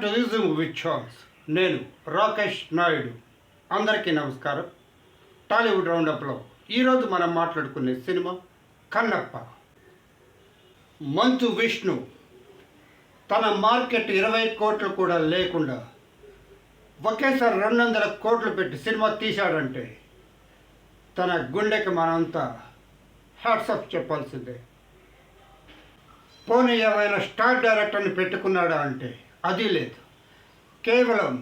To resume with choice. నేను రాకేష్ నాయుడు. అందరికీ నమస్కారం. టాలీవుడ్ రౌండప్లో ఈరోజు మనం మాట్లాడుకునే సినిమా కన్నప్ప. మంచు విష్ణు తన మార్కెట్ 20 కోట్లు కూడా లేకుండా ఒకేసారి 200 కోట్లు పెట్టి సినిమా తీశాడంటే తన గుండెకి మనంతా హ్యాట్సాప్ చెప్పాల్సిందే. పోనీ ఏమైనా స్టార్ డైరెక్టర్ని పెట్టుకున్నాడా అంటే అది లేదు. కేవలం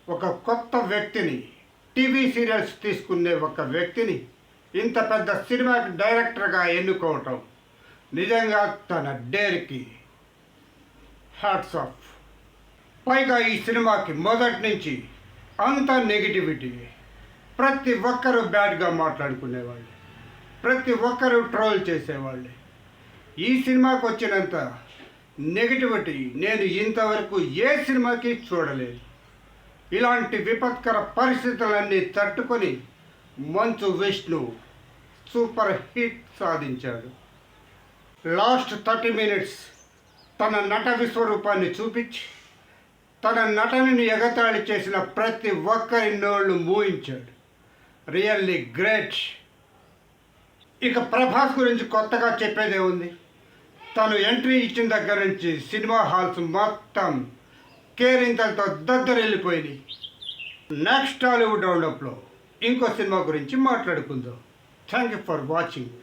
ఒక కొత్త వ్యక్తిని, టీవీ సీరియల్స్ తీసుకునే ఒక వ్యక్తిని ఇంత పెద్ద సినిమాకి డైరెక్టర్గా ఎన్నుకోవటం నిజంగా తన డేర్కి హ్యాట్స్ ఆఫ్. పైగా ఈ సినిమాకి మొదటి నుంచి అంత నెగిటివిటీ, ప్రతి ఒక్కరూ బ్యాడ్గా మాట్లాడుకునేవాళ్ళు, ప్రతి ఒక్కరూ ట్రోల్ చేసేవాళ్ళు. ఈ సినిమాకి వచ్చినంత నెగిటివిటీ నేను ఇంతవరకు ఏ సినిమాకి చూడలేదు. ఇలాంటి విపత్కర పరిస్థితులన్నీ తట్టుకొని మంచు విష్ణు సూపర్ హిట్ సాధించాడు. లాస్ట్ 30 మినిట్స్ తన నట విశ్వరూపాన్ని చూపించి తన నటనని ఎగతాళి చేసిన ప్రతి ఒక్కరి నోళ్ళు మూయించాడు. Really great. ఇక ప్రభాస్ గురించి కొత్తగా చెప్పేదే ఉంది. తను ఎంట్రీ ఇచ్చిన దగ్గర నుంచి సినిమా హాల్స్ మొత్తం కేరింతలతో దద్దరెళ్ళిపోయినాయి. నెక్స్ట్ టాలీవుడ్ రౌండప్లో ఇంకో సినిమా గురించి మాట్లాడుకుందాం. Thank you for watching.